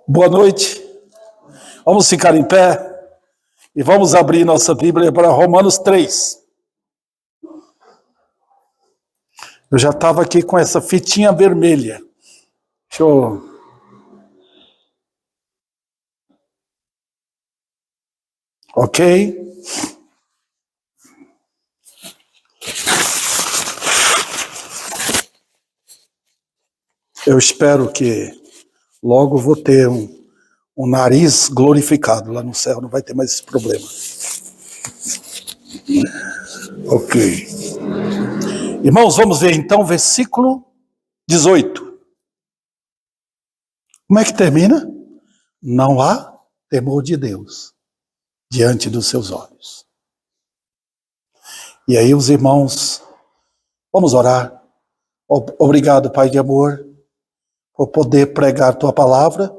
Boa noite. Vamos ficar em pé e vamos abrir nossa Bíblia para Romanos 3. Eu já estava aqui com essa fitinha vermelha. Deixa eu... Ok? Eu espero que logo vou ter um nariz glorificado lá no céu, não vai ter mais esse problema. Ok. Irmãos, vamos ver então o versículo 18. Como é que termina? Não há temor de Deus diante dos seus olhos. E aí os irmãos, vamos orar. Obrigado, Pai de amor, por poder pregar tua palavra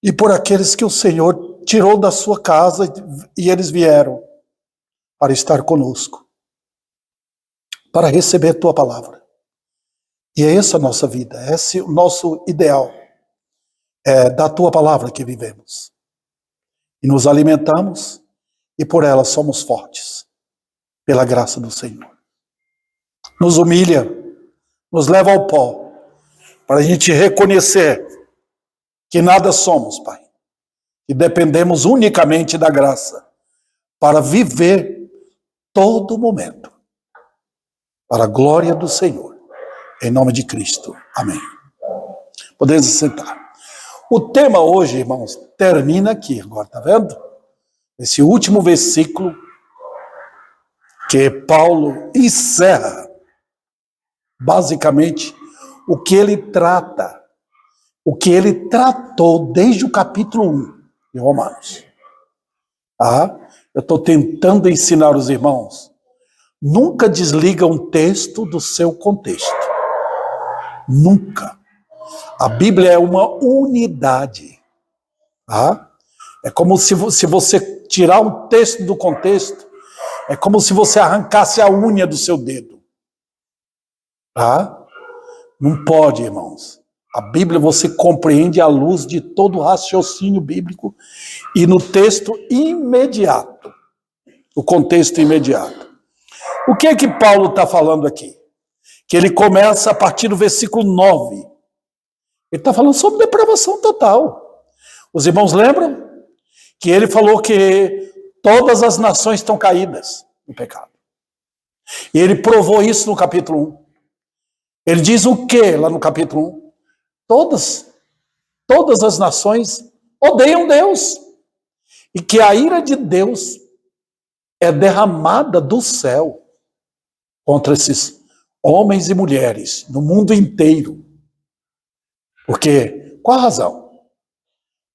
e por aqueles que o Senhor tirou da sua casa e eles vieram para estar conosco, para receber tua palavra. E é essa a nossa vida, esse é o nosso ideal, é da tua palavra que vivemos. E nos alimentamos e por ela somos fortes, pela graça do Senhor. Nos humilha, nos leva ao pó, para a gente reconhecer que nada somos, Pai, e dependemos unicamente da graça para viver todo momento para a glória do Senhor, em nome de Cristo. Amém. Podemos sentar. O tema hoje, irmãos, termina aqui agora, tá vendo? Esse último versículo que Paulo encerra basicamente o que ele trata, o que ele tratou desde o capítulo 1 de Romanos. Eu estou tentando ensinar os irmãos, nunca desliga um texto do seu contexto. Nunca. A Bíblia é uma unidade. É como se você tirar um texto do contexto, é como se você arrancasse a unha do seu dedo. Não pode, irmãos. A Bíblia você compreende à luz de todo o raciocínio bíblico e no texto imediato. O contexto imediato. O que é que Paulo está falando aqui? Que ele começa a partir do versículo 9. Ele está falando sobre depravação total. Os irmãos lembram que ele falou que todas as nações estão caídas no pecado. E ele provou isso no capítulo 1. Ele diz o que lá no capítulo 1? Todas as nações odeiam Deus. E que a ira de Deus é derramada do céu contra esses homens e mulheres no mundo inteiro. Porque, qual a razão?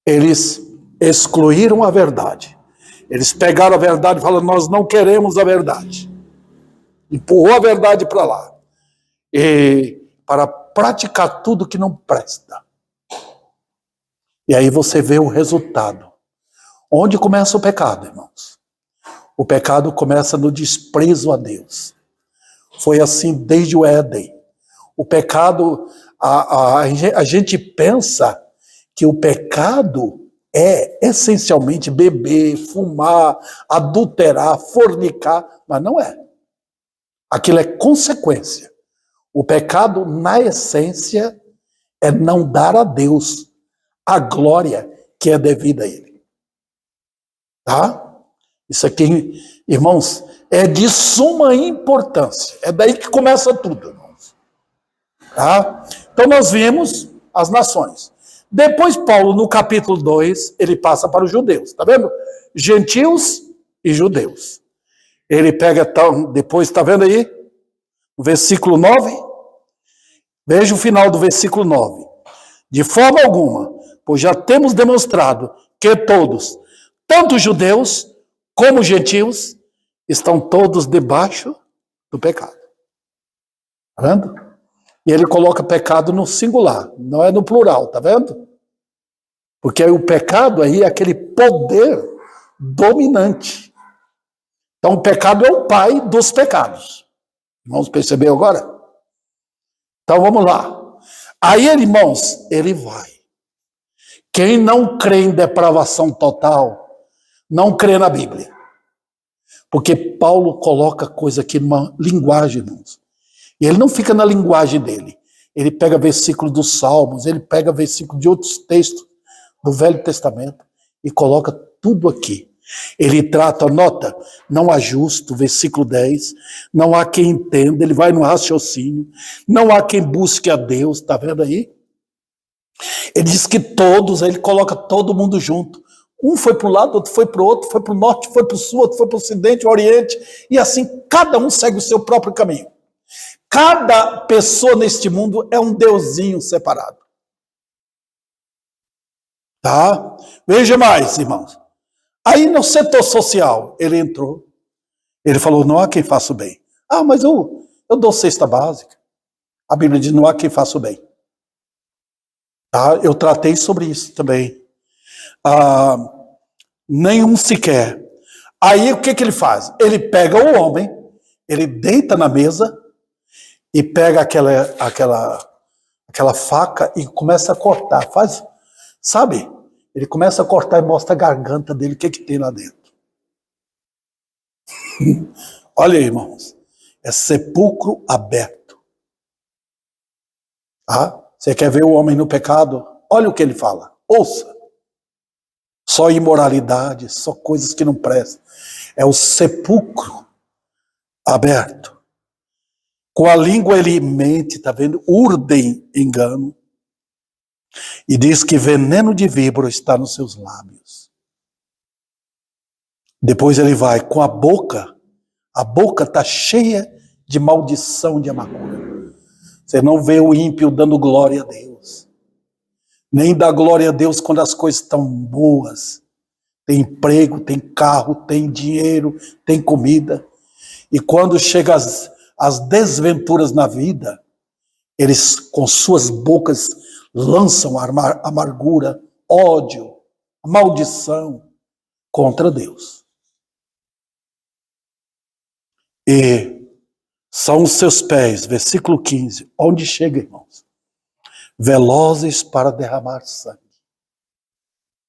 Eles excluíram a verdade. Eles pegaram a verdade e falaram, nós não queremos a verdade. Empurrou a verdade para lá. E para praticar tudo que não presta. E aí você vê o resultado. Onde começa o pecado, irmãos? O pecado começa no desprezo a Deus. Foi assim desde o Éden. O pecado, a gente pensa que o pecado é essencialmente beber, fumar, adulterar, fornicar, mas não é. Aquilo é consequência. O pecado, na essência, é não dar a Deus a glória que é devida a Ele. Isso aqui, irmãos, é de suma importância. É daí que começa tudo, irmãos. Então nós vimos as nações. Depois Paulo, no capítulo 2, ele passa para os judeus. Tá vendo? Gentios e judeus. Ele pega, depois, tá vendo aí? No versículo 9. Veja o final do versículo 9. De forma alguma, pois já temos demonstrado que todos, tanto judeus como gentios, estão todos debaixo do pecado. Tá vendo? E ele coloca pecado no singular, não é no plural, tá vendo? Porque o pecado aí é aquele poder dominante. Então o pecado é o pai dos pecados. Irmãos, percebeu agora? Então vamos lá. Aí, irmãos, ele vai. Quem não crê em depravação total, não crê na Bíblia. Porque Paulo coloca coisa aqui numa linguagem, irmãos. E ele não fica na linguagem dele. Ele pega versículos dos Salmos, ele pega versículos de outros textos do Velho Testamento e coloca tudo aqui. Ele trata, nota, não há justo, versículo 10, não há quem entenda, ele vai no raciocínio, não há quem busque a Deus, está vendo aí? Ele diz que todos, ele coloca todo mundo junto. Um foi para um lado, outro foi para o outro, foi para o norte, foi para o sul, outro foi para o ocidente, o oriente, e assim cada um segue o seu próprio caminho. Cada pessoa neste mundo é um deusinho separado. Tá? Veja mais, irmãos. Aí no setor social, ele entrou, ele falou, não há quem faça o bem. Ah, mas eu dou cesta básica. A Bíblia diz, não há quem faça o bem. Tá? Eu tratei sobre isso também. Nenhum sequer. Aí o que ele faz? Ele pega o homem, ele deita na mesa e pega aquela faca e começa a cortar. Faz, sabe? Ele começa a cortar e mostra a garganta dele, o que tem lá dentro. Olha aí, irmãos. É sepulcro aberto. Tá? Você quer ver o homem no pecado? Olha o que ele fala. Ouça. Só imoralidade, só coisas que não prestam. É o sepulcro aberto. Com a língua ele mente, tá vendo? Urdem engano. E diz que veneno de víbora está nos seus lábios. Depois ele vai com a boca está cheia de maldição, de amargura. Você não vê o ímpio dando glória a Deus. Nem dá glória a Deus quando as coisas estão boas. Tem emprego, tem carro, tem dinheiro, tem comida. E quando chega as desventuras na vida, eles com suas bocas lançam amargura, ódio, maldição contra Deus. E são os seus pés, versículo 15, onde chega, irmãos? Velozes para derramar sangue.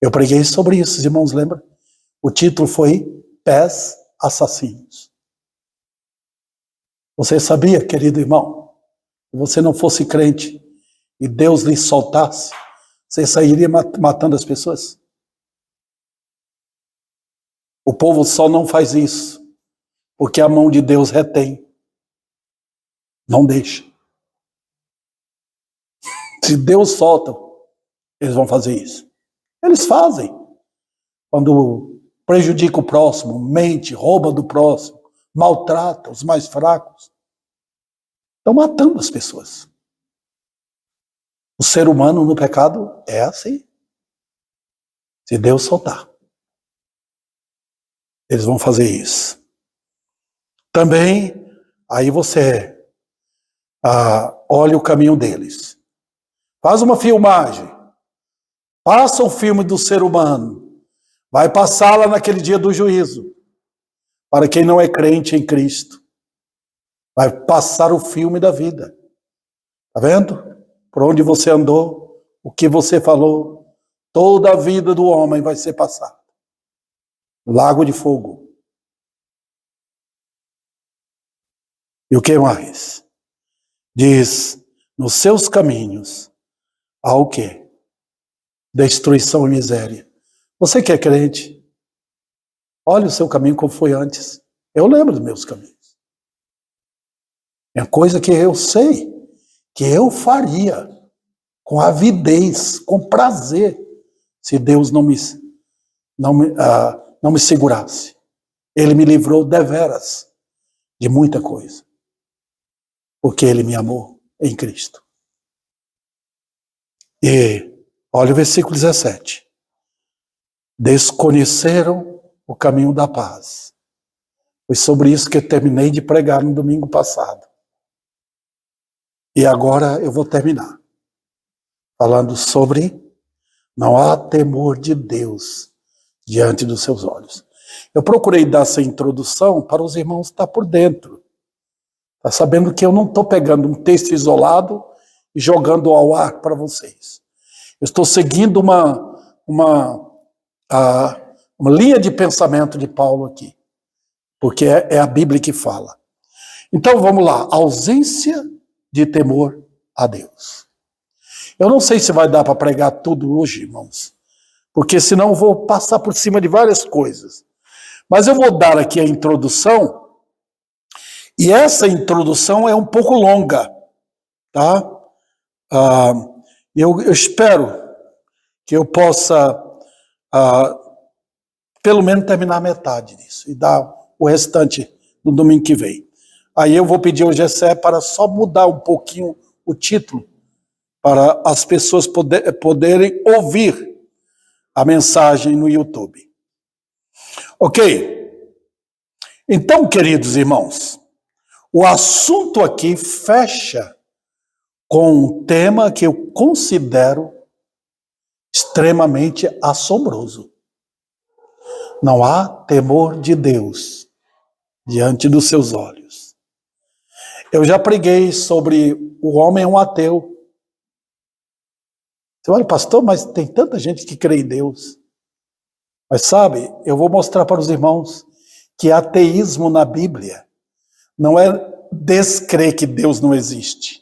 Eu preguei sobre isso, os irmãos lembram? O título foi Pés Assassinos. Você sabia, querido irmão, se você não fosse crente e Deus lhe soltasse, você sairia matando as pessoas? O povo só não faz isso porque a mão de Deus retém. Não deixa. Se Deus solta, eles vão fazer isso. Eles fazem. Quando prejudica o próximo, mente, rouba do próximo, maltrata os mais fracos. Estão matando as pessoas. O ser humano no pecado é assim. Se Deus soltar, eles vão fazer isso. Também, aí você olha o caminho deles. Faz uma filmagem. Passa o filme do ser humano. Vai passá-la naquele dia do juízo. Para quem não é crente em Cristo. Vai passar o filme da vida. Tá vendo? Por onde você andou, o que você falou, toda a vida do homem vai ser passada. Lago de fogo. E o que mais? Diz, nos seus caminhos há o quê? Destruição e miséria. Você que é crente, olha o seu caminho como foi antes. Eu lembro dos meus caminhos. É coisa que eu sei, que eu faria com avidez, com prazer, se Deus não me segurasse. Ele me livrou deveras de muita coisa, porque Ele me amou em Cristo. E olha o versículo 17. Desconheceram o caminho da paz. Foi sobre isso que eu terminei de pregar no domingo passado. E agora eu vou terminar falando sobre não há temor de Deus diante dos seus olhos. Eu procurei dar essa introdução para os irmãos estar por dentro. Tá sabendo que eu não estou pegando um texto isolado e jogando ao ar para vocês. Eu estou seguindo uma uma linha de pensamento de Paulo aqui, porque é a Bíblia que fala. Então vamos lá, ausência de temor a Deus. Eu não sei se vai dar para pregar tudo hoje, irmãos, porque senão eu vou passar por cima de várias coisas. Mas eu vou dar aqui a introdução, e essa introdução é um pouco longa, tá? Eu espero que eu possa, pelo menos, terminar metade disso e dar o restante no domingo que vem. Aí eu vou pedir ao Gessé para só mudar um pouquinho o título, para as pessoas poderem ouvir a mensagem no YouTube. Ok? Então, queridos irmãos, o assunto aqui fecha com um tema que eu considero extremamente assombroso. Não há temor de Deus diante dos seus olhos. Eu já preguei sobre o homem é um ateu. Você olha, pastor, mas tem tanta gente que crê em Deus. Mas sabe, eu vou mostrar para os irmãos que ateísmo na Bíblia não é descrer que Deus não existe.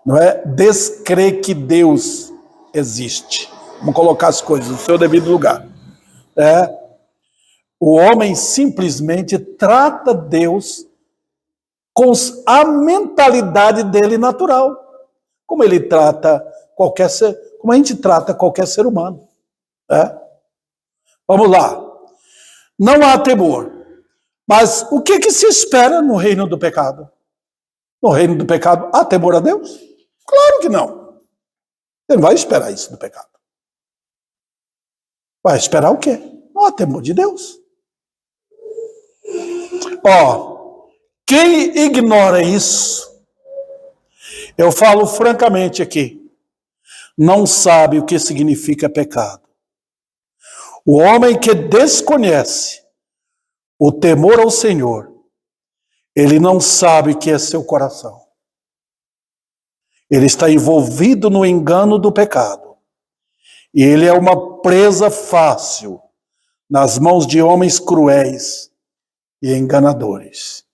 Não é descrer que Deus existe. Vamos colocar as coisas no seu devido lugar. O homem simplesmente trata Deus com a mentalidade dele natural. Como ele trata qualquer ser, como a gente trata qualquer ser humano. Vamos lá. Não há temor. Mas o que se espera no reino do pecado? No reino do pecado, há temor a Deus? Claro que não. Você não vai esperar isso do pecado. Vai esperar o quê? Não há temor de Deus. Quem ignora isso, eu falo francamente aqui, não sabe o que significa pecado. O homem que desconhece o temor ao Senhor, ele não sabe o que é seu coração. Ele está envolvido no engano do pecado. E ele é uma presa fácil nas mãos de homens cruéis e enganadores.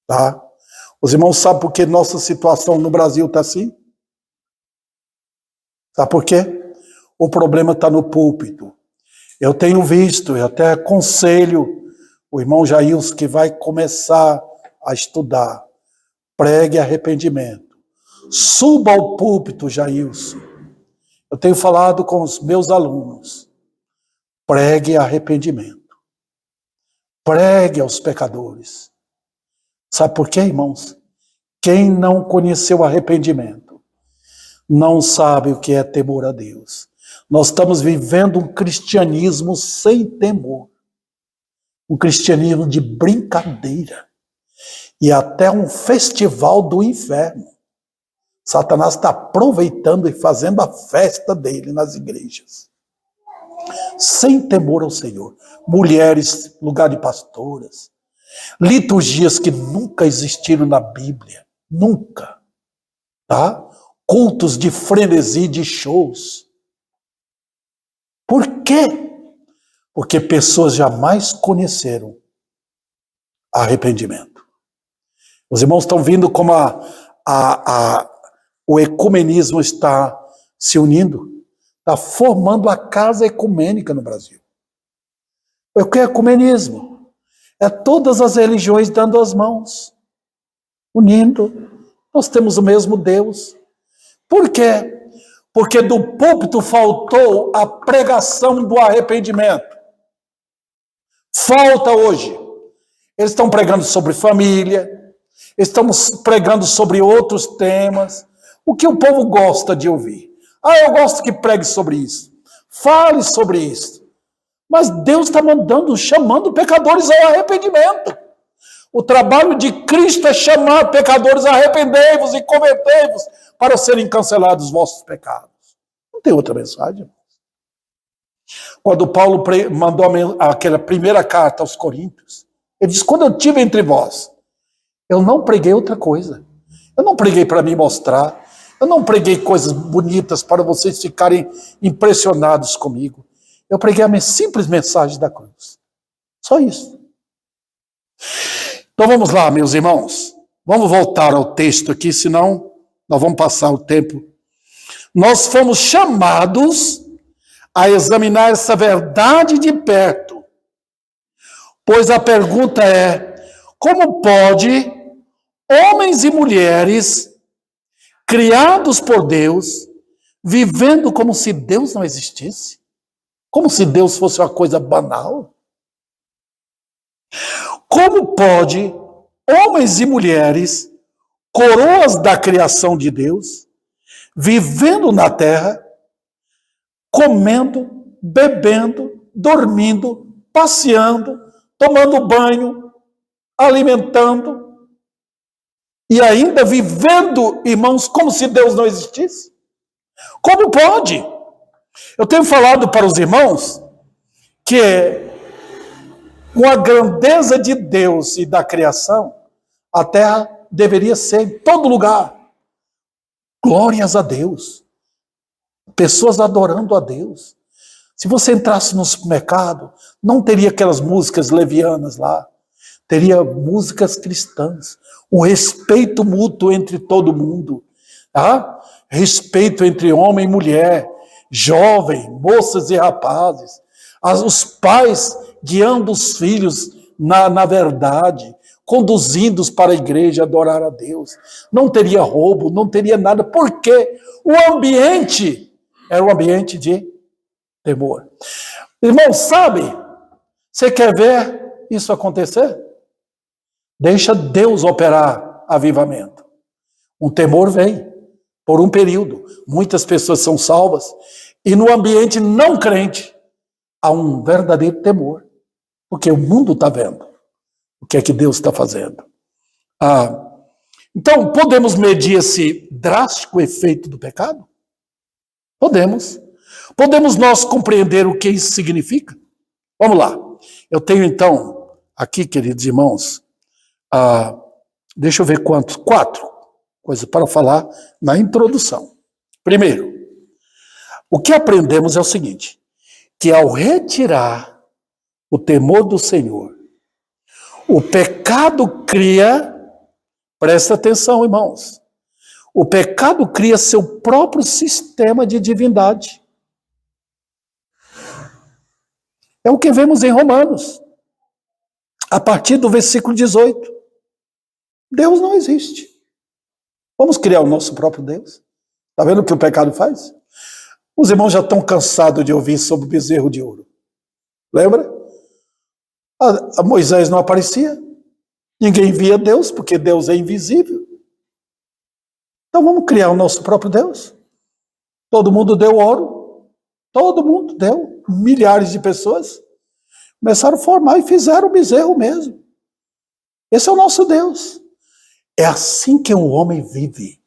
Tá? Os irmãos sabem por que nossa situação no Brasil está assim? Sabe por quê? O problema está no púlpito. Eu tenho visto, eu até aconselho o irmão Jailson que vai começar a estudar. Pregue arrependimento. Suba ao púlpito, Jailson. Eu tenho falado com os meus alunos. Pregue arrependimento. Pregue aos pecadores. Sabe por quê, irmãos? Quem não conheceu arrependimento não sabe o que é temor a Deus. Nós estamos vivendo um cristianismo sem temor. Um cristianismo de brincadeira. E até um festival do inferno. Satanás está aproveitando e fazendo a festa dele nas igrejas. Sem temor ao Senhor. Mulheres, lugar de pastoras. Liturgias que nunca existiram na Bíblia. Nunca. Tá? Cultos de frenesi, de shows. Por quê? Porque pessoas jamais conheceram arrependimento. Os irmãos estão vendo como o ecumenismo está se unindo, está formando a casa ecumênica no Brasil. O que é ecumenismo? É todas as religiões dando as mãos, unindo. Nós temos o mesmo Deus. Por quê? Porque do púlpito faltou a pregação do arrependimento. Falta hoje. Eles estão pregando sobre família, estamos pregando sobre outros temas. O que o povo gosta de ouvir? Eu gosto que pregue sobre isso. Fale sobre isso. Mas Deus está chamando pecadores ao arrependimento. O trabalho de Cristo é chamar pecadores a arrependei-vos e convertei-vos para serem cancelados os vossos pecados. Não tem outra mensagem. Quando Paulo mandou aquela primeira carta aos Coríntios, ele diz, quando eu estive entre vós, eu não preguei outra coisa. Eu não preguei para me mostrar. Eu não preguei coisas bonitas para vocês ficarem impressionados comigo. Eu preguei a simples mensagem da cruz. Só isso. Então vamos lá, meus irmãos. Vamos voltar ao texto aqui, senão nós vamos passar o tempo. Nós fomos chamados a examinar essa verdade de perto. Pois a pergunta é: como pode homens e mulheres criados por Deus, vivendo como se Deus não existisse? Como se Deus fosse uma coisa banal? Como pode homens e mulheres, coroas da criação de Deus, vivendo na terra, comendo, bebendo, dormindo, passeando, tomando banho, alimentando, e ainda vivendo, irmãos, como se Deus não existisse? Como pode? Eu tenho falado para os irmãos que, com a grandeza de Deus e da criação, a terra deveria ser em todo lugar. Glórias a Deus. Pessoas adorando a Deus. Se você entrasse no supermercado, não teria aquelas músicas levianas lá. Teria músicas cristãs. O respeito mútuo entre todo mundo. Tá? Respeito entre homem e mulher, jovem, moças e rapazes. Os pais guiando os filhos na verdade, conduzindo-os para a igreja adorar a Deus. Não teria roubo, não teria nada, porque o ambiente era um ambiente de temor. Irmão, sabe? Você quer ver isso acontecer? Deixa Deus operar avivamento. Um temor vem por um período. Muitas pessoas são salvas e no ambiente não crente há um verdadeiro temor. Porque o mundo está vendo o que é que Deus está fazendo. Então, podemos medir esse drástico efeito do pecado? Podemos. Podemos nós compreender o que isso significa? Vamos lá. Eu tenho então, aqui, queridos irmãos, deixa eu ver quantos, 4 coisas para falar na introdução. Primeiro, o que aprendemos é o seguinte, que ao retirar o temor do Senhor, o pecado cria, presta atenção, irmãos, o pecado cria seu próprio sistema de divindade. É o que vemos em Romanos, a partir do versículo 18. Deus não existe. Vamos criar o nosso próprio Deus? Está vendo o que o pecado faz? Os irmãos já estão cansados de ouvir sobre o bezerro de ouro. Lembra? A Moisés não aparecia. Ninguém via Deus, porque Deus é invisível. Então vamos criar o nosso próprio Deus. Todo mundo deu ouro. Todo mundo deu. Milhares de pessoas começaram a formar e fizeram o bezerro mesmo. Esse é o nosso Deus. É assim que o homem vive.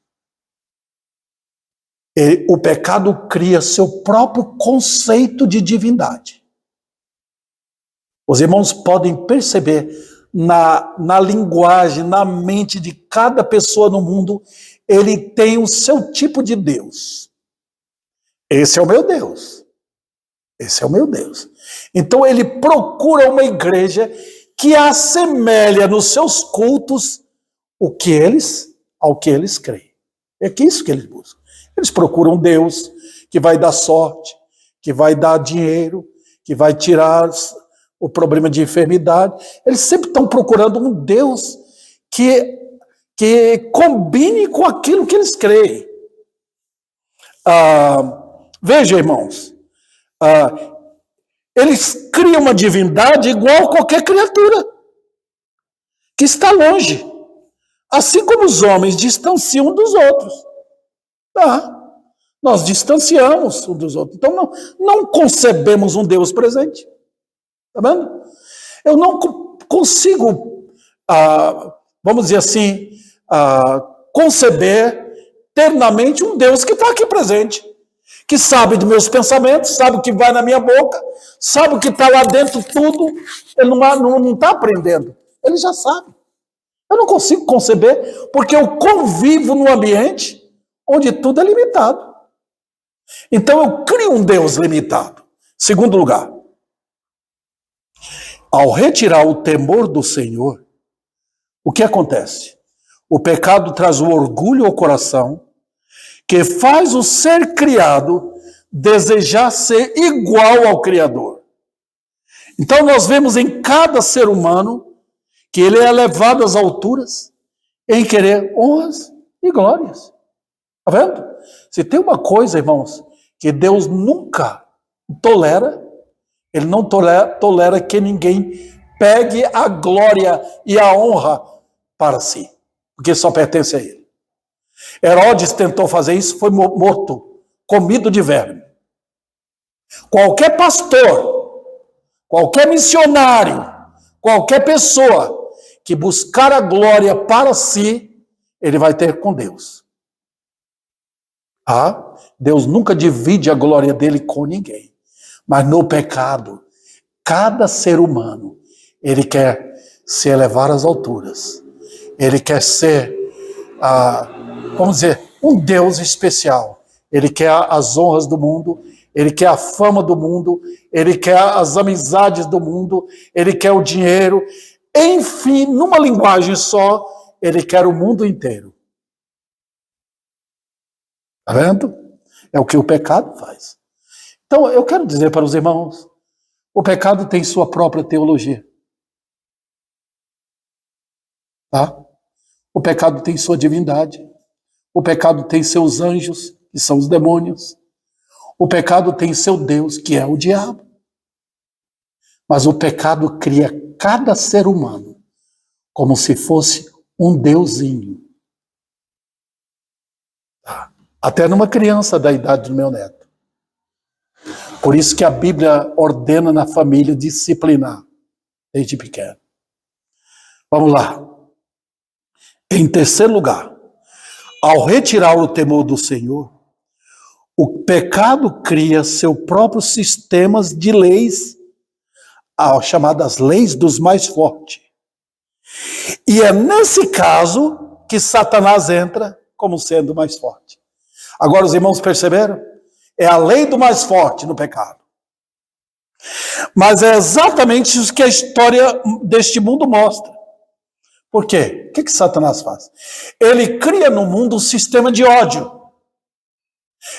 O pecado cria seu próprio conceito de divindade. Os irmãos podem perceber na linguagem, na mente de cada pessoa no mundo, ele tem o seu tipo de Deus. Esse é o meu Deus. Esse é o meu Deus. Então ele procura uma igreja que assemelha nos seus cultos ao que eles creem. É que isso que eles buscam. Eles procuram Deus que vai dar sorte, que vai dar dinheiro, que vai tirar o problema de enfermidade. Eles sempre estão procurando um Deus que combine com aquilo que eles creem. Veja, irmãos, eles criam uma divindade igual a qualquer criatura, que está longe. Assim como os homens distanciam dos outros. Nós distanciamos uns dos outros. Então não concebemos um Deus presente. Está vendo? Eu não consigo, vamos dizer assim, conceber eternamente um Deus que está aqui presente. Que sabe dos meus pensamentos, sabe o que vai na minha boca, sabe o que está lá dentro tudo. Ele não está aprendendo. Ele já sabe. Eu não consigo conceber, porque eu convivo num ambiente onde tudo é limitado. Então eu crio um Deus limitado. Segundo lugar, ao retirar o temor do Senhor, o que acontece? O pecado traz o orgulho ao coração, que faz o ser criado desejar ser igual ao Criador. Então nós vemos em cada ser humano que ele é elevado às alturas em querer honras e glórias. Está vendo? Se tem uma coisa, irmãos, que Deus nunca tolera, ele não tolera que ninguém pegue a glória e a honra para si, porque só pertence a ele. Herodes tentou fazer isso, foi morto, comido de verme. Qualquer pastor, qualquer missionário, qualquer pessoa que buscar a glória para si, ele vai ter com Deus. Deus nunca divide a glória dele com ninguém. Mas no pecado, cada ser humano, ele quer se elevar às alturas. Ele quer ser, vamos dizer, um Deus especial. Ele quer as honras do mundo, ele quer a fama do mundo, ele quer as amizades do mundo, ele quer o dinheiro. Enfim, numa linguagem só, ele quer o mundo inteiro. Está vendo? É o que o pecado faz. Então, eu quero dizer para os irmãos, o pecado tem sua própria teologia. Tá? O pecado tem sua divindade. O pecado tem seus anjos, que são os demônios. O pecado tem seu Deus, que é o diabo. Mas o pecado cria cada ser humano como se fosse um deusinho. Até numa criança da idade do meu neto. Por isso que a Bíblia ordena na família disciplinar desde pequeno. Vamos lá. Em terceiro lugar, ao retirar o temor do Senhor, o pecado cria seu próprio sistema de leis, chamadas leis dos mais fortes. E é nesse caso que Satanás entra como sendo mais forte. Agora os irmãos perceberam? É a lei do mais forte no pecado. Mas é exatamente isso que a história deste mundo mostra. Por quê? O que Satanás faz? Ele cria no mundo um sistema de ódio.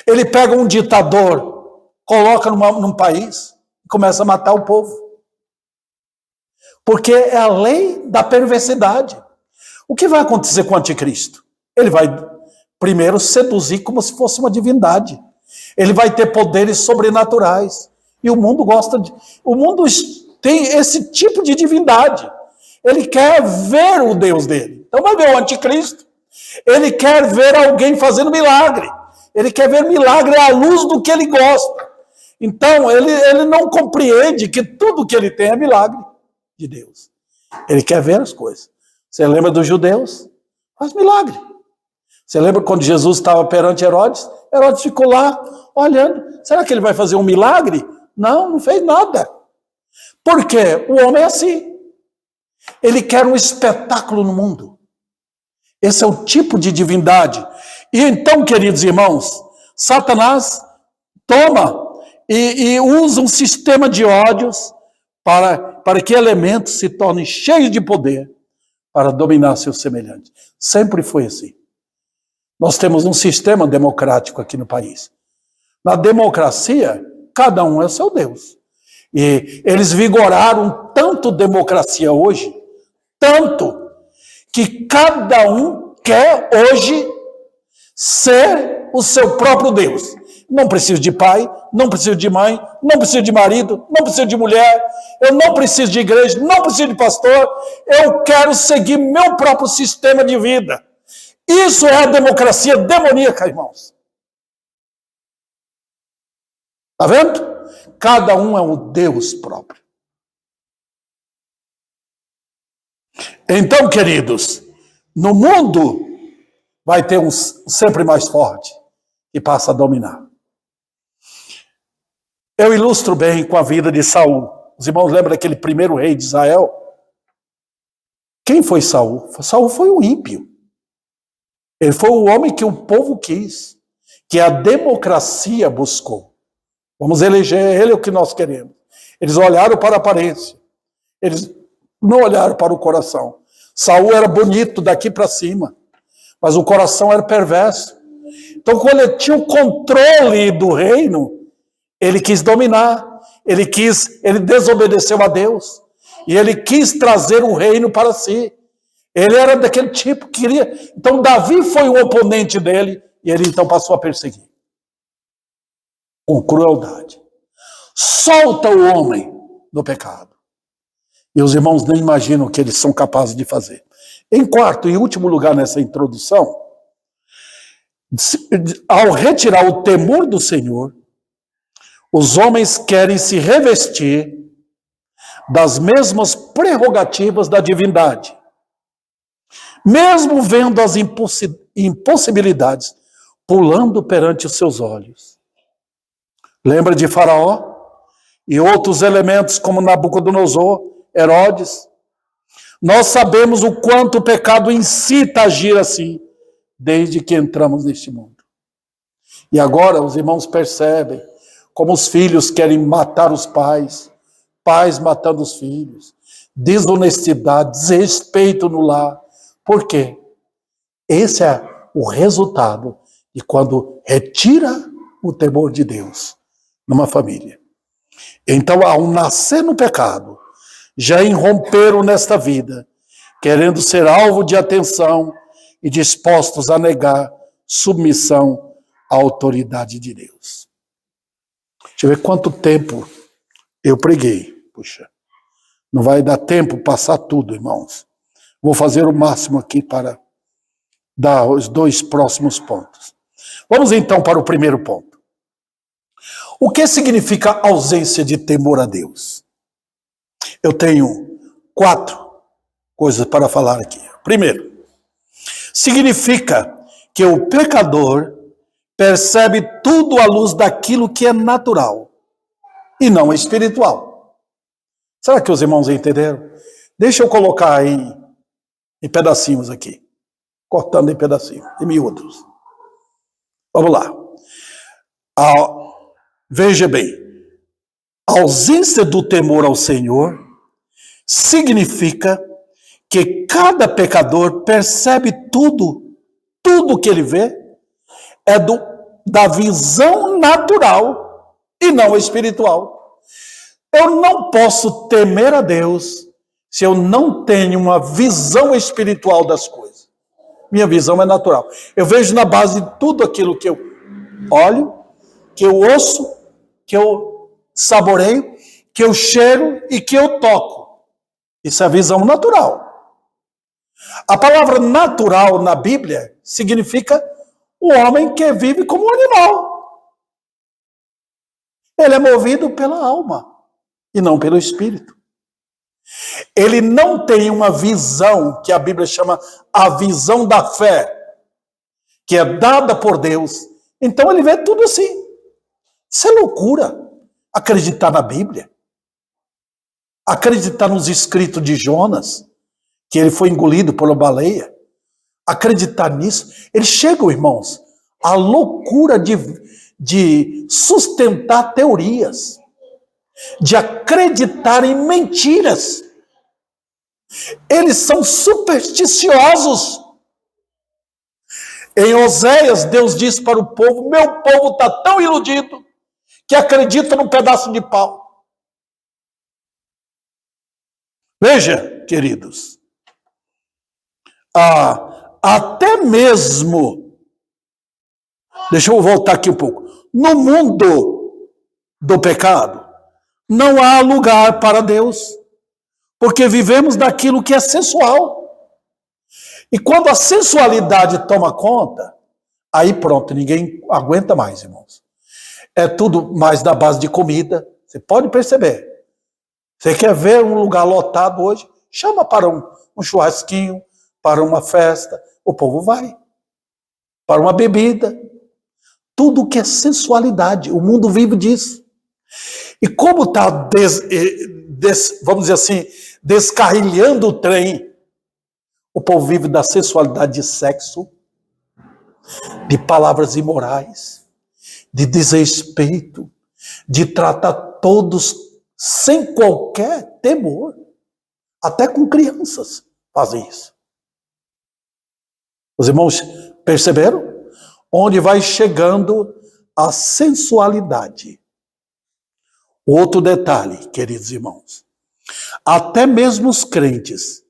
Ele pega um ditador, coloca num país e começa a matar o povo. Porque é a lei da perversidade. O que vai acontecer com o anticristo? Ele vai primeiro seduzir como se fosse uma divindade. Ele vai ter poderes sobrenaturais. E o mundo o mundo tem esse tipo de divindade. Ele quer ver o Deus dele. Então vai ver o anticristo. Ele quer ver alguém fazendo milagre. Ele quer ver milagre à luz do que ele gosta. Então ele não compreende que tudo que ele tem é milagre de Deus. Ele quer ver as coisas. Você lembra dos judeus? Faz milagre. Você lembra quando Jesus estava perante Herodes? Herodes ficou lá olhando. Será que ele vai fazer um milagre? Não fez nada. Por quê? O homem é assim. Ele quer um espetáculo no mundo. Esse é o tipo de divindade. E então, queridos irmãos, Satanás toma e usa um sistema de ódios para que elementos se tornem cheios de poder para dominar seus semelhantes. Sempre foi assim. Nós temos um sistema democrático aqui no país. Na democracia, cada um é seu Deus. E eles vigoraram tanto democracia hoje, tanto, que cada um quer hoje ser o seu próprio Deus. Não preciso de pai, não preciso de mãe, não preciso de marido, não preciso de mulher, eu não preciso de igreja, não preciso de pastor, eu quero seguir meu próprio sistema de vida. Isso é a democracia demoníaca, irmãos. Está vendo? Cada um é um Deus próprio. Então, queridos, no mundo vai ter um sempre mais forte que passa a dominar. Eu ilustro bem com a vida de Saul. Os irmãos lembram daquele primeiro rei de Israel? Quem foi Saul? Saul foi um ímpio. Ele foi o homem que o povo quis, que a democracia buscou. Vamos eleger ele o que nós queremos. Eles olharam para a aparência. Eles não olharam para o coração. Saul era bonito daqui para cima, mas o coração era perverso. Então, quando ele tinha o controle do reino, ele quis dominar, ele desobedeceu a Deus, e ele quis trazer o reino para si. Ele era daquele tipo que queria. Então, Davi foi o oponente dele, e ele então passou a perseguir. Com crueldade. Solta o homem do pecado. E os irmãos nem imaginam o que eles são capazes de fazer. Em quarto e último lugar nessa introdução, ao retirar o temor do Senhor, os homens querem se revestir das mesmas prerrogativas da divindade, mesmo vendo as impossibilidades pulando perante os seus olhos. Lembra de Faraó e outros elementos como Nabucodonosor, Herodes? Nós sabemos o quanto o pecado incita a agir assim, desde que entramos neste mundo. E agora os irmãos percebem como os filhos querem matar os pais, pais matando os filhos, desonestidade, desrespeito no lar. Por quê? Esse é o resultado de quando retira o temor de Deus numa família. Então, ao nascer no pecado, já irromperam nesta vida, querendo ser alvo de atenção e dispostos a negar submissão à autoridade de Deus. Deixa eu ver quanto tempo eu preguei. Puxa, não vai dar tempo passar tudo, irmãos. Vou fazer o máximo aqui para dar os dois próximos pontos. Vamos então para o primeiro ponto. O que significa ausência de temor a Deus? Eu tenho 4 coisas para falar aqui. Primeiro, significa que o pecador percebe tudo à luz daquilo que é natural e não espiritual. Será que os irmãos entenderam? Deixa eu colocar em pedacinhos aqui, cortando em pedacinhos, em miúdos. Vamos lá. Veja bem, a ausência do temor ao Senhor significa que cada pecador percebe tudo que ele vê é da visão natural e não espiritual. Eu não posso temer a Deus se eu não tenho uma visão espiritual das coisas. Minha visão é natural. Eu vejo na base de tudo aquilo que eu olho, que eu ouço, que eu saboreio, que eu cheiro e que eu toco. Isso é a visão natural. A palavra natural na Bíblia significa o homem que vive como um animal. Ele é movido pela alma e não pelo espírito. Ele não tem uma visão que a Bíblia chama a visão da fé, que é dada por Deus. Então ele vê tudo assim. Isso é loucura. Acreditar na Bíblia. Acreditar nos escritos de Jonas, que ele foi engolido por uma baleia. Acreditar nisso. Eles chegam, irmãos, à loucura de sustentar teorias, de acreditar em mentiras. Eles são supersticiosos. Em Oséias, Deus diz para o povo: meu povo está tão iludido que acredita num pedaço de pau. Veja, queridos, até mesmo, deixa eu voltar aqui um pouco, no mundo do pecado, não há lugar para Deus, porque vivemos daquilo que é sensual. E quando a sensualidade toma conta, aí pronto, ninguém aguenta mais, irmãos. É tudo mais da base de comida, você pode perceber. Você quer ver um lugar lotado hoje? Chama para um churrasquinho, para uma festa, o povo vai. Para uma bebida. Tudo que é sensualidade, o mundo vive disso. E como está, vamos dizer assim, descarrilhando o trem, o povo vive da sensualidade de sexo, de palavras imorais, de desrespeito, de tratar todos sem qualquer temor. Até com crianças fazem isso. Os irmãos perceberam? Onde vai chegando a sensualidade. Outro detalhe, queridos irmãos. Até mesmo os crentes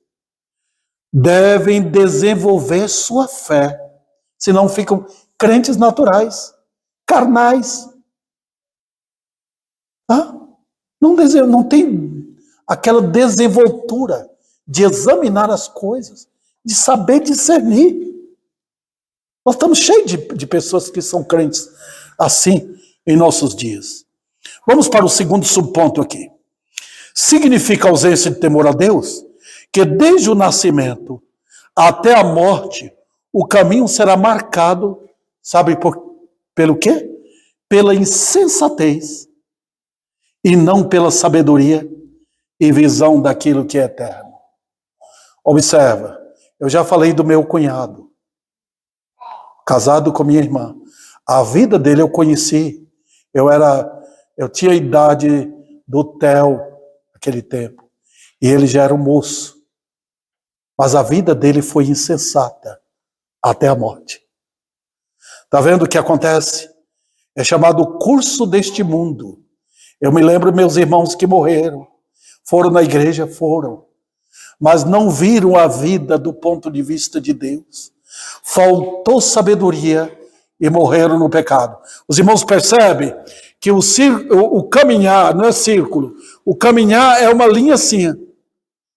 devem desenvolver sua fé, senão ficam crentes naturais, carnais. Não tem aquela desenvoltura de examinar as coisas, de saber discernir. Nós estamos cheios de pessoas que são crentes assim em nossos dias. Vamos para o segundo subponto aqui. Significa ausência de temor a Deus que desde o nascimento até a morte o caminho será marcado, sabe pelo quê? Pela insensatez e não pela sabedoria e visão daquilo que é eterno. Observa, eu já falei do meu cunhado, casado com minha irmã. A vida dele eu conheci. Eu tinha a idade do Theo naquele tempo. E ele já era um moço. Mas a vida dele foi insensata até a morte. Está vendo o que acontece? É chamado curso deste mundo. Eu me lembro meus irmãos que morreram. Foram na igreja, foram. Mas não viram a vida do ponto de vista de Deus. Faltou sabedoria e morreram no pecado. Os irmãos percebem que o caminhar não é círculo. O caminhar é uma linha assim,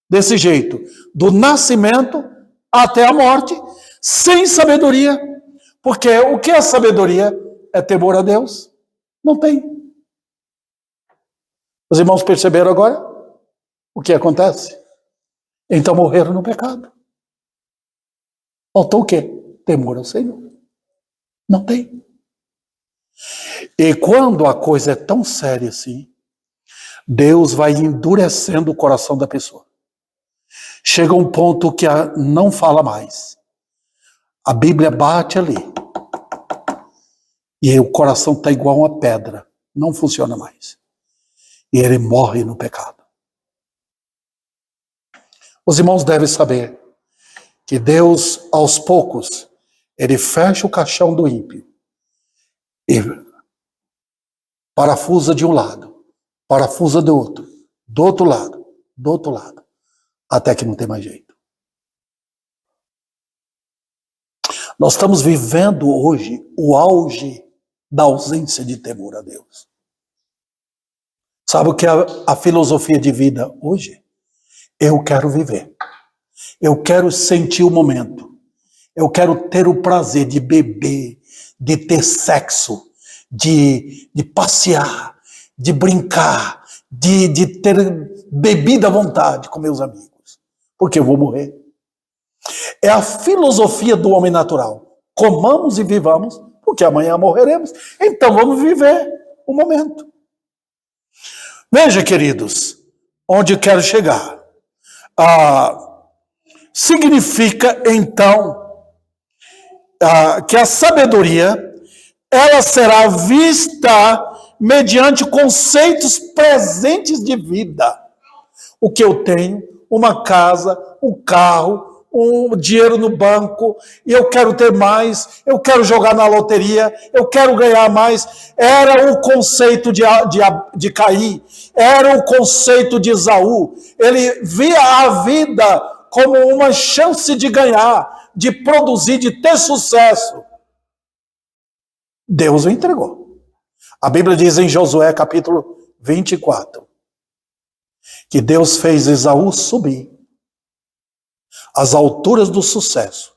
desse jeito. Do nascimento até a morte, sem sabedoria. Porque o que é sabedoria? É temor a Deus? Não tem. Os irmãos perceberam agora o que acontece? Então morreram no pecado. Faltou o quê? Temor ao Senhor. Não tem. E quando a coisa é tão séria assim, Deus vai endurecendo o coração da pessoa. Chega um ponto que não fala mais. A Bíblia bate ali. E o coração está igual uma pedra. Não funciona mais. E ele morre no pecado. Os irmãos devem saber que Deus, aos poucos, ele fecha o caixão do ímpio e parafusa de um lado, parafusa do outro lado, até que não tem mais jeito. Nós estamos vivendo hoje o auge da ausência de temor a Deus. Sabe o que é a filosofia de vida hoje? Eu quero viver. Eu quero sentir o momento. Eu quero ter o prazer de beber, de ter sexo, de passear, de brincar, de ter bebida à vontade com meus amigos. Porque eu vou morrer. É a filosofia do homem natural. Comamos e vivamos, porque amanhã morreremos. Então vamos viver o momento. Veja, queridos, onde eu quero chegar. Significa, então, que a sabedoria, ela será vista mediante conceitos presentes de vida. O que eu tenho, uma casa, um carro, um dinheiro no banco, e eu quero ter mais, eu quero jogar na loteria, eu quero ganhar mais. Era o conceito de Caim, era o conceito de Esaú. Ele via a vida como uma chance de ganhar, de produzir, de ter sucesso. Deus o entregou. A Bíblia diz em Josué capítulo 24, que Deus fez Esaú subir às alturas do sucesso.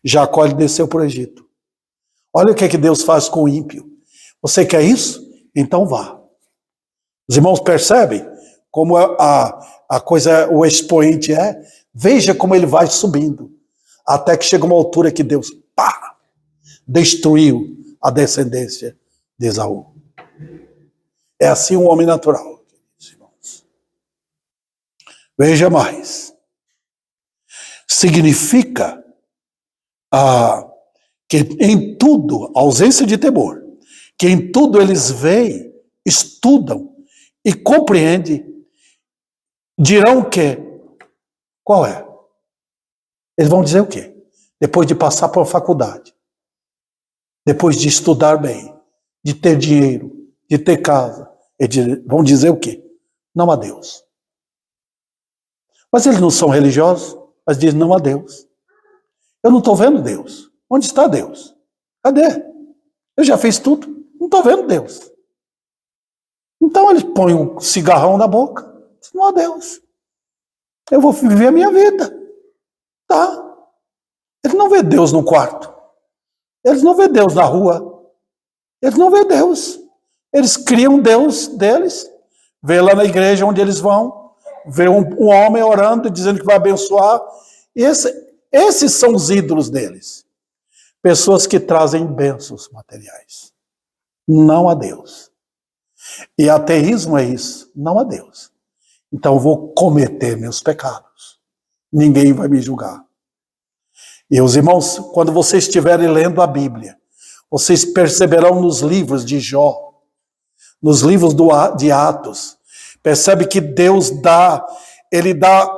Jacó desceu para o Egito. Olha o que Deus faz com o ímpio. Você quer isso? Então vá. Os irmãos percebem como a coisa, o expoente é? Veja como ele vai subindo. Até que chega uma altura que Deus, destruiu a descendência de Esaú. É assim um homem natural, irmãos. Veja mais. Significa que em tudo, ausência de temor, que em tudo eles veem, estudam e compreendem, dirão o quê? Qual é? Eles vão dizer o quê? Depois de passar por faculdade, depois de estudar bem, de ter dinheiro, de ter casa, eles vão dizer o quê? Não a Deus. Mas eles não são religiosos, mas dizem não a Deus. Eu não estou vendo Deus. Onde está Deus? Cadê? Eu já fiz tudo, não estou vendo Deus. Então eles põem um cigarrão na boca, dizem não a Deus. Eu vou viver a minha vida. Tá. Eles não vê Deus no quarto. Eles não vê Deus na rua. Eles não vê Deus. Eles criam Deus deles. Vê lá na igreja onde eles vão. Vê um homem orando, dizendo que vai abençoar. Esses são os ídolos deles. Pessoas que trazem bênçãos materiais. Não a Deus. E ateísmo é isso. Não a Deus. Então eu vou cometer meus pecados. Ninguém vai me julgar. E os irmãos, quando vocês estiverem lendo a Bíblia, vocês perceberão nos livros de Jó, nos livros de Atos, percebe que Deus ele dá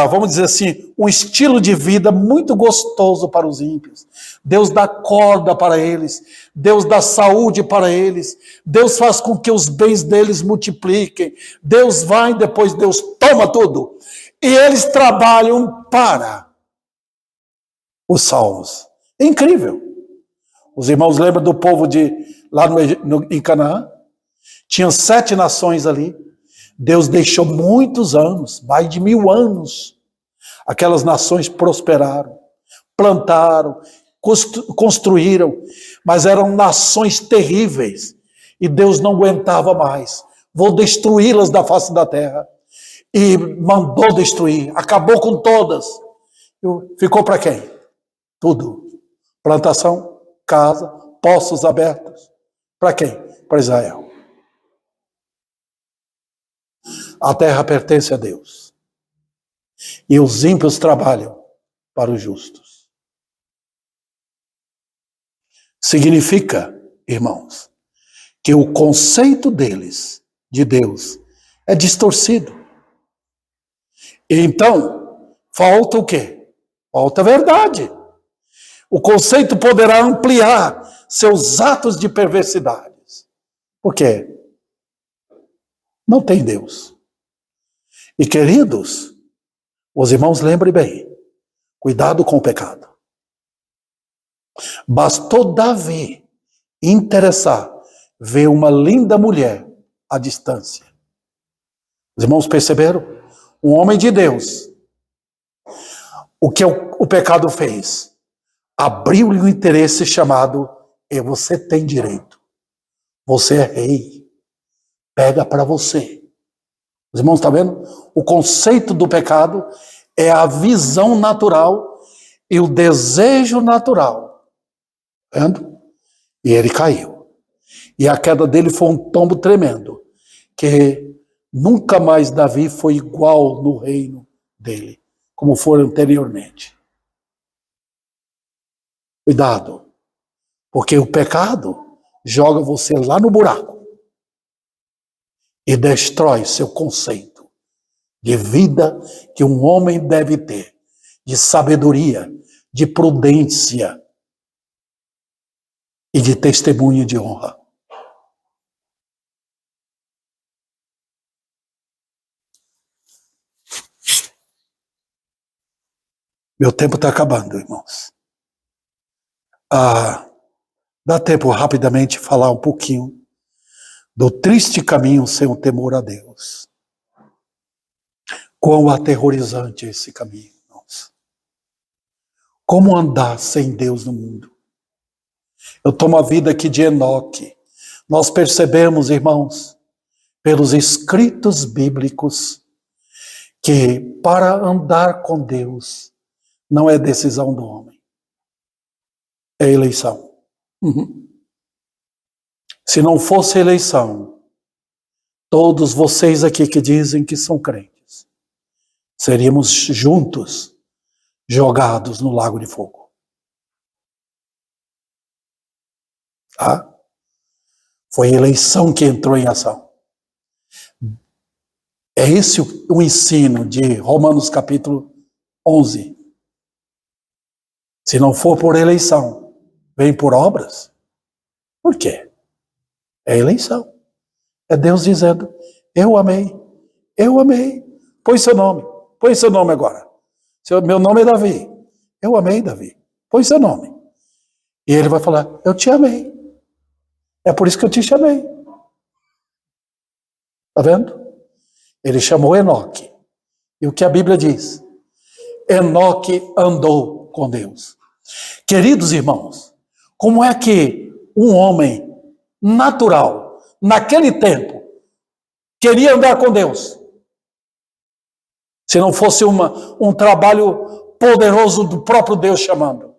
vamos dizer assim, um estilo de vida muito gostoso para os ímpios. Deus dá corda para eles, Deus dá saúde para eles, Deus faz com que os bens deles multipliquem, Deus vai, depois Deus toma tudo. E eles trabalham para os salvos. É incrível. Os irmãos lembram do povo lá em Canaã? Tinham 7 nações ali. Deus deixou muitos anos, mais de 1000 anos. Aquelas nações prosperaram, plantaram, construíram, mas eram nações terríveis. E Deus não aguentava mais. Vou destruí-las da face da terra. E mandou destruir, acabou com todas. Ficou para quem? Tudo. Plantação, casa, poços abertos. Para quem? Para Israel. A terra pertence a Deus. E os ímpios trabalham para os justos. Significa, irmãos, que o conceito deles, de Deus, é distorcido. Então, falta o quê? Falta a verdade. O conceito poderá ampliar seus atos de perversidades. Por quê? Não tem Deus. E queridos, os irmãos lembrem bem, cuidado com o pecado. Bastou Davi interessar ver uma linda mulher à distância. Os irmãos perceberam? Um homem de Deus. O que o pecado fez? Abriu-lhe um interesse chamado, e você tem direito. Você é rei. Pega para você. Os irmãos estão vendo? O conceito do pecado é a visão natural e o desejo natural. Vendo? E ele caiu. E a queda dele foi um tombo tremendo, que nunca mais Davi foi igual no reino dele, como foi anteriormente. Cuidado, porque o pecado joga você lá no buraco e destrói seu conceito de vida que um homem deve ter, de sabedoria, de prudência e de testemunho de honra. Meu tempo está acabando, irmãos. Dá tempo rapidamente falar um pouquinho do triste caminho sem o temor a Deus. Quão aterrorizante é esse caminho, irmãos. Como andar sem Deus no mundo? Eu tomo a vida aqui de Enoque. Nós percebemos, irmãos, pelos escritos bíblicos, que para andar com Deus não é decisão do homem. É eleição. Se não fosse eleição, todos vocês aqui que dizem que são crentes, seríamos juntos jogados no lago de fogo. Tá? Foi a eleição que entrou em ação. É esse o ensino de Romanos capítulo 11. Se não for por eleição, vem por obras. Por quê? É eleição. É Deus dizendo, eu amei, eu amei. Põe seu nome agora. Meu nome é Davi. Eu amei Davi. Põe seu nome. E ele vai falar, eu te amei. É por isso que eu te chamei. Tá vendo? Ele chamou Enoque. E o que a Bíblia diz? Enoque andou com Deus. Queridos irmãos, como é que um homem natural, naquele tempo, queria andar com Deus? Se não fosse um trabalho poderoso do próprio Deus chamando.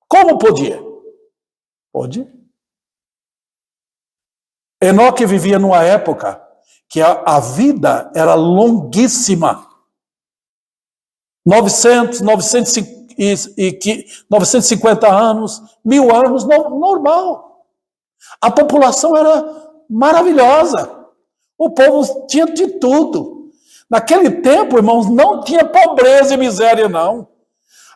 Como podia? Pode. Enoque vivia numa época que a vida era longuíssima. 950 anos, 1000 anos, normal. A população era maravilhosa. O povo tinha de tudo. Naquele tempo, irmãos, não tinha pobreza e miséria, não.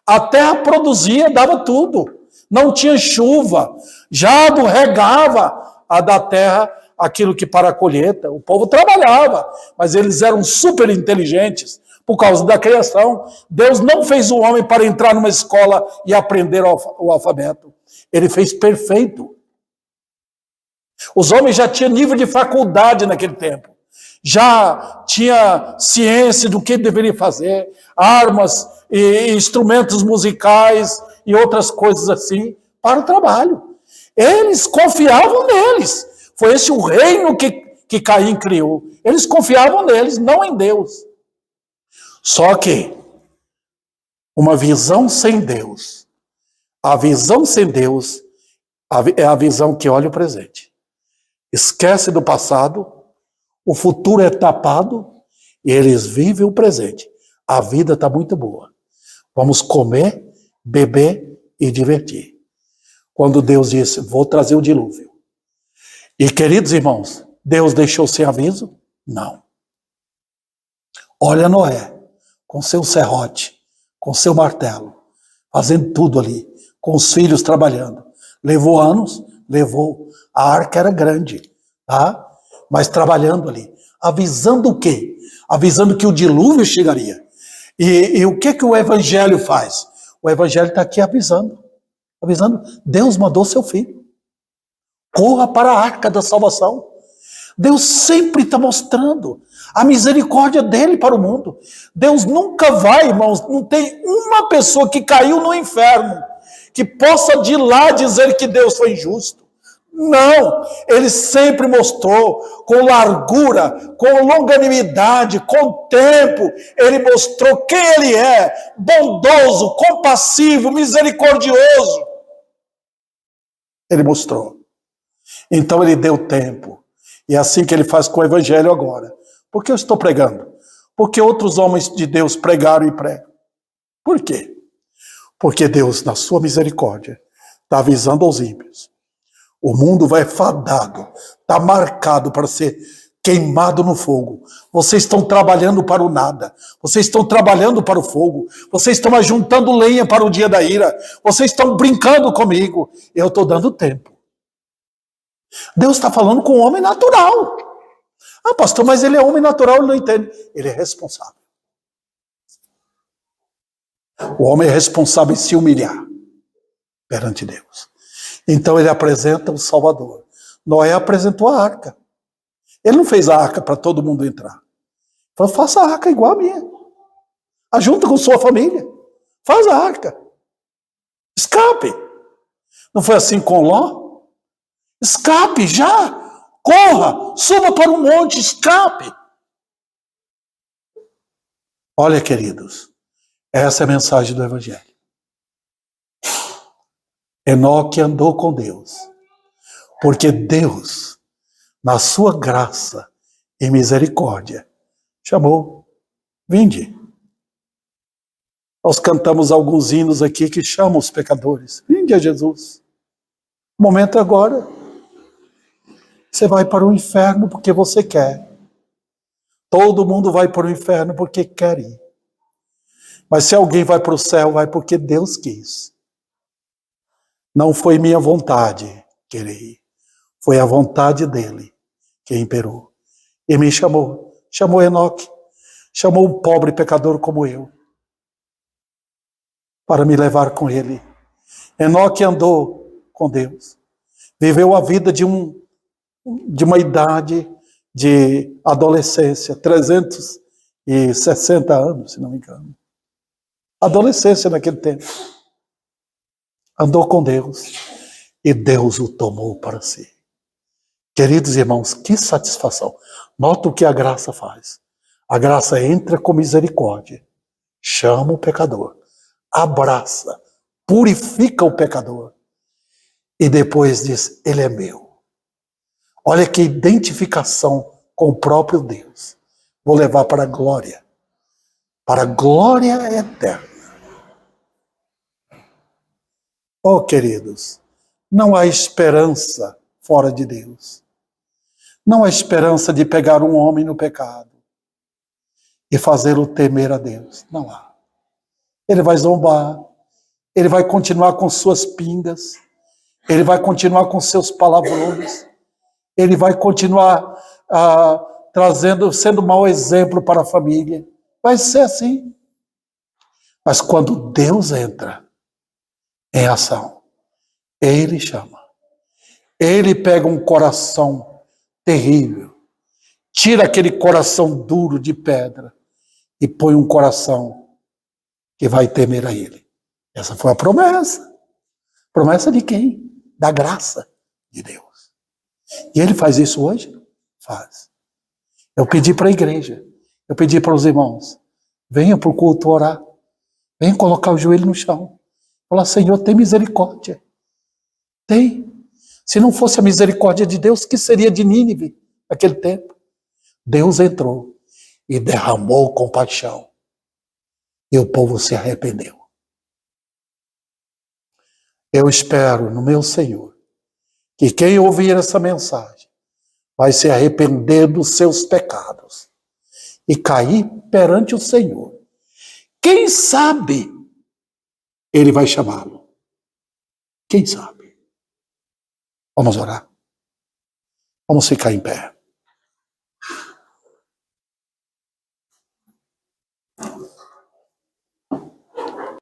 A terra produzia, dava tudo. Não tinha chuva. Jado regava a da terra aquilo que para a colheita. O povo trabalhava, mas eles eram super inteligentes por causa da criação. Deus não fez o homem para entrar numa escola e aprender o alfabeto. Ele fez perfeito. Os homens já tinham nível de faculdade naquele tempo. Já tinha ciência do que deveria fazer, armas e instrumentos musicais e outras coisas assim para o trabalho. Eles confiavam neles. Foi esse o reino que Caim criou. Eles confiavam neles, não em Deus. Só que uma visão sem Deus, a visão sem Deus é a visão que olha o presente. Esquece do passado, o futuro é tapado e eles vivem o presente. A vida está muito boa. Vamos comer, beber e divertir. Quando Deus disse, vou trazer o dilúvio. E queridos irmãos, Deus deixou sem aviso? Não. Olha Noé, com seu serrote, com seu martelo, fazendo tudo ali, com os filhos trabalhando. Levou anos? Levou. A arca era grande, tá? Mas trabalhando ali. Avisando o quê? Avisando que o dilúvio chegaria. E o que o evangelho faz? O evangelho está aqui avisando. Avisando, Deus mandou seu filho. Corra para a arca da salvação. Deus sempre está mostrando a misericórdia dele para o mundo. Deus nunca vai, irmãos, não tem uma pessoa que caiu no inferno que possa de lá dizer que Deus foi injusto. Não, ele sempre mostrou com largura, com longanimidade, com tempo, ele mostrou quem ele é, bondoso, compassivo, misericordioso. Ele mostrou. Então ele deu tempo. E é assim que ele faz com o evangelho agora. Por que eu estou pregando? Porque outros homens de Deus pregaram e pregam. Por quê? Porque Deus, na sua misericórdia, está avisando aos ímpios. O mundo vai fadado, está marcado para ser queimado no fogo. Vocês estão trabalhando para o nada. Vocês estão trabalhando para o fogo. Vocês estão ajuntando lenha para o dia da ira. Vocês estão brincando comigo. Eu estou dando tempo. Deus está falando com o homem natural. Ah, pastor, mas ele é homem natural, ele não entende. Ele é responsável. O homem é responsável em se humilhar perante Deus. Então ele apresenta o Salvador. Noé apresentou a arca. Ele não fez a arca para todo mundo entrar. Ele falou, faça a arca igual a minha. Ajunta com sua família. Faz a arca. Escape. Não foi assim com Ló? Escape já. Corra. Suba para um monte. Escape. Olha, queridos. Essa é a mensagem do Evangelho. Enoque andou com Deus, porque Deus, na sua graça e misericórdia, chamou, vinde. Nós cantamos alguns hinos aqui que chamam os pecadores, vinde a Jesus. O momento é agora. Você vai para o inferno porque você quer. Todo mundo vai para o inferno porque quer ir. Mas se alguém vai para o céu, vai porque Deus quis. Não foi minha vontade querer ir. Foi a vontade dele que imperou. E me chamou. Chamou Enoque. Chamou um pobre pecador como eu. Para me levar com ele. Enoque andou com Deus. Viveu a vida de uma idade de adolescência. 360 anos, se não me engano. Adolescência naquele tempo. Andou com Deus. E Deus o tomou para si. Queridos irmãos, que satisfação. Nota o que a graça faz. A graça entra com misericórdia. Chama o pecador. Abraça. Purifica o pecador. E depois diz, ele é meu. Olha que identificação com o próprio Deus. Vou levar para a glória. Para a glória eterna. Oh, queridos, não há esperança fora de Deus. Não há esperança de pegar um homem no pecado e fazê-lo temer a Deus. Não há. Ele vai zombar. Ele vai continuar com suas pingas. Ele vai continuar com seus palavrões. Ele vai continuar sendo mau exemplo para a família. Vai ser assim. Mas quando Deus entra em ação, ele chama. Ele pega um coração terrível, tira aquele coração duro de pedra e põe um coração que vai temer a ele. Essa foi a promessa. Promessa de quem? Da graça de Deus. E ele faz isso hoje? Faz. Eu pedi para a igreja, eu pedi para os irmãos, venham para o culto orar, venham colocar o joelho no chão. Falar, Senhor, tem misericórdia. Tem. Se não fosse a misericórdia de Deus, que seria de Nínive naquele tempo? Deus entrou e derramou compaixão. E o povo se arrependeu. Eu espero no meu Senhor que quem ouvir essa mensagem vai se arrepender dos seus pecados e cair perante o Senhor. Quem sabe ele vai chamá-lo. Quem sabe? Vamos orar. Vamos ficar em pé.